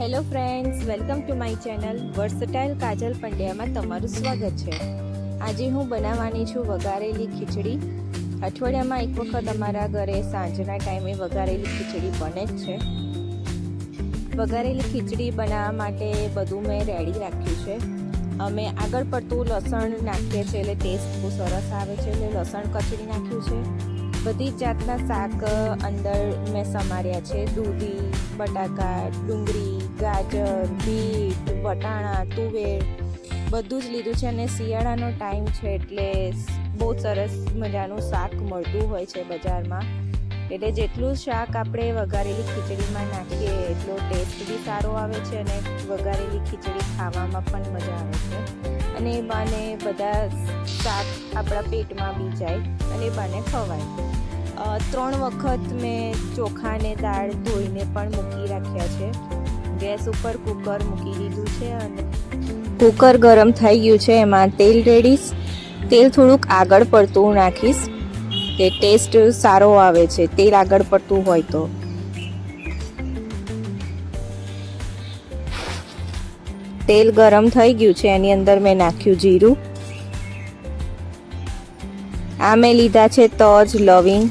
Hello friends, welcome to my channel versatile Kajal પંડ્યામાં તમારું સ્વાગત છે। આજે હું બનાવવાની છું વઘારેલી ખીચડી। અઠવાડિયામાં એક વખત અમારા ઘરે સાંજના ટાઈમે વઘારેલી ખીચડી બને જ છે। વઘારેલી ખીચડી બનાવવા માટે બધું મેં રેડી રાખ્યું છે। અમે આગળ પડતું લસણ નાખીએ છીએ એટલે ટેસ્ટ બહુ સરસ આવે છે, એટલે લસણ કચડી નાખ્યું છે। બધી જ જાતના શાક અંદર મેં સમાર્યા છે। દૂધી, બટાકા, ડુંગળી, ગાજર, બીટ, વટાણા, તુવેર બધું જ લીધું છે। અને શિયાળાનો ટાઈમ છે એટલે બહુ સરસ મજાનું શાક મળતું હોય છે બજારમાં, એટલે જેટલું શાક આપણે વઘારેલી ખીચડીમાં નાખીએ એટલો ટેસ્ટ બી સારો આવે છે અને વઘારેલી ખીચડી ખાવામાં પણ મજા આવે છે। અને એ બાને બધા શાક આપણા પેટમાં બી જાય અને એ બાને ખવાય। 3 વખત મેં ચોખા અને દાળ ધોઈને પણ મૂકી રાખ્યા છે। ગેસ ઉપર કુકર મૂકી દીધું છે અને કુકર ગરમ થઈ ગયું છે। એમાં તેલ રેડીશ। તેલ થોડુંક આગળ પડતું નાખીશ કે ટેસ્ટ સારો આવે છે તેલ આગળ પડતું હોય તો। તેલ ગરમ થઈ ગયું છે, એની અંદર મેં નાખ્યું જીરું। આ મેં લીધા છે તજ, લવિંગ,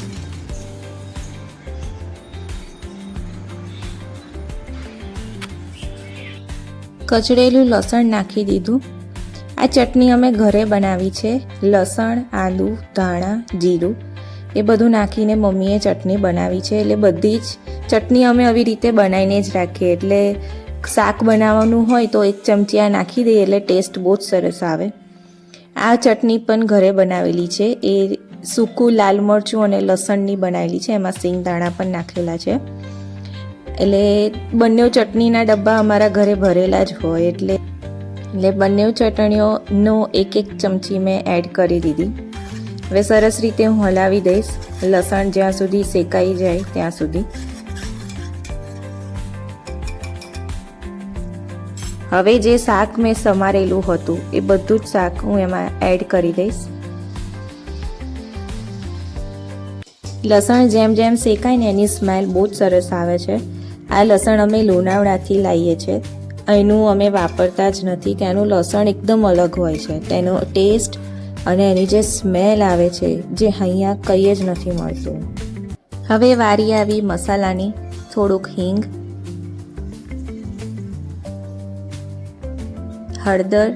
કચડેલું લસણ નાખી દીધું। આ ચટણી અમે ઘરે બનાવી છે। લસણ, આદુ, ધાણા, જીરું એ બધું નાખીને મમ્મીએ ચટણી બનાવી છે। એટલે બધી જ ચટણી અમે આવી રીતે બનાવીને જ રાખીએ, એટલે શાક બનાવવાનું હોય તો 1 ચમચી આ નાખી દઈએ એટલે ટેસ્ટ બહુ જ સરસ આવે। આ ચટણી પણ ઘરે બનાવેલી છે, એ સૂકું લાલ મરચું અને લસણની બનાવેલી છે, એમાં સિંગ દાણા પણ નાખેલા છે। એટલે બંને ચટણીના ડબ્બા અમારા ઘરે ભરેલા જ હોય, એટલે બંને ચટણીઓનો 1 ચમચી મેં એડ કરી દીધી। હવે સરસ રીતે હું હલાવી દઈશ, લસણ જ્યાં સુધી શેકાઈ જાય ત્યાં સુધી। હવે જે શાક મેં સમારેલું હતું એ બધું જ શાક હું એમાં એડ કરી દઈશ। લસણ જેમ જેમ શેકાય ને એની સ્મેલ બહુ જ સરસ આવે છે। આ લસણ અમે લોનાવડાથી લાવીએ છીએ, અહીંનું અમે વાપરતા જ નથી। ત્યાંનું લસણ એકદમ અલગ હોય છે, તેનો ટેસ્ટ અને એની જે સ્મેલ આવે છે જે અહીંયા કંઈ જ નથી મળતું। હવે વારી આવી મસાલાની। થોડુંક હિંગ, હળદર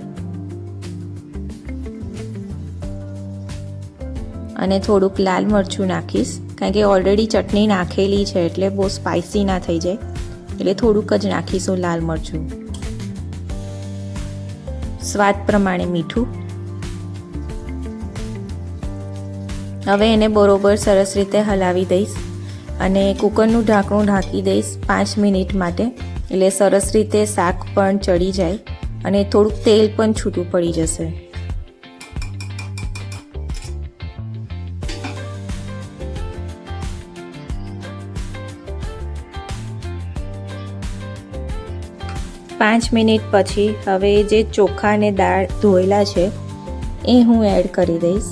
અને થોડુંક લાલ મરચું નાખીશ, કારણ કે ઓલરેડી ચટણી નાખેલી છે એટલે બહુ સ્પાઇસી ના થઈ જાય, એટલે થોડુંક જ નાખીશું લાલ મરચું। સ્વાદ પ્રમાણે મીઠું। હવે એને બરોબર સરસ રીતે હલાવી દઈશ અને કુકરનું ઢાંકણું ઢાંકી દઈશ 5 મિનિટ માટે, એટલે સરસ રીતે શાક પણ ચડી જાય અને થોડુંક તેલ પણ છૂટું પડી જશે। પાંચ મિનિટ પછી હવે જે ચોખા અને દાળ ધોયેલા છે એ હું એડ કરી દઈશ।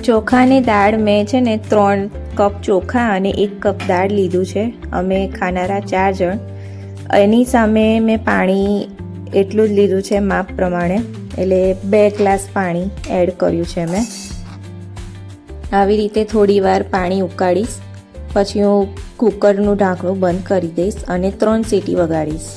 ચોખા અને દાળ મેં છે ને 3 કપ ચોખા અને 1 કપ દાળ લીધું છે। અમે ખાનારા 4 જણ, એની સામે મેં પાણી એટલું જ લીધું છે માપ પ્રમાણે, એટલે 2 ગ્લાસ પાણી એડ કર્યું છે મેં। આવી રીતે થોડી વાર પાણી ઉકાળીશ, પછી હું કુકરનું ઢાંકણું બંધ કરી દઈશ અને 3 સીટી વગાડીશ।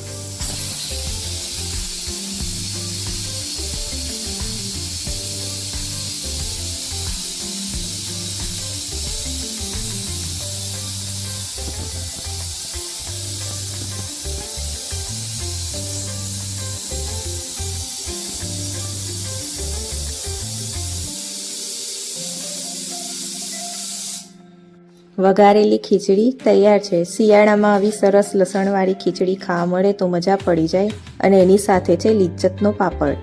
વઘારેલી ખીચડી તૈયાર છે। શિયાળામાં આવી સરસ લસણવાળી ખીચડી ખાવા મળે તો મજા પડી જાય, અને એની સાથે છે લિજ્જતનો પાપડ।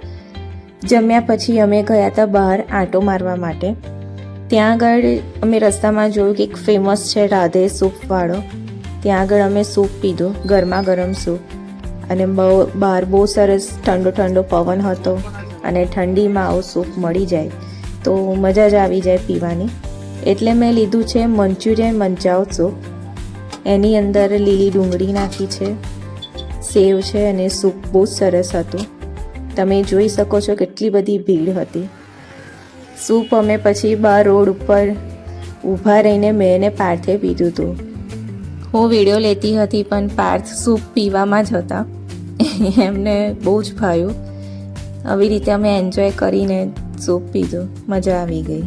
જમ્યા પછી અમે ગયા હતા બહાર આંટો મારવા માટે। ત્યાં આગળ અમે રસ્તામાં જોયું કે એક ફેમસ છે રાધે સૂપવાળો, ત્યાં આગળ અમે સૂપ પીધો, ગરમા ગરમ સૂપ, અને બહાર બહુ સરસ ઠંડો ઠંડો પવન હતો અને ઠંડીમાં આવું સૂપ મળી જાય તો મજા જ આવી જાય પીવાની। એટલે મેં લીધું છે મંચુરિયન મંચાવ સૂપ. એની અંદર લીલી ડુંગળી નાખી છે, સેવ છે અને સૂપ બહુ જ સરસ હતું. તમે જોઈ શકો છો કેટલી બધી ભીડ હતી. સૂપ અમે પછી બહાર રોડ ઉપર ઊભા રહીને મેં એને પાર્થે પીધું હતું. હું વિડીયો લેતી હતી પણ પાર્થ સૂપ પીવામાં જ હતા. એમને બહુ જ ભાવ્યું. આવી રીતે અમે એન્જોય કરીને સૂપ પીધું, મજા આવી ગઈ.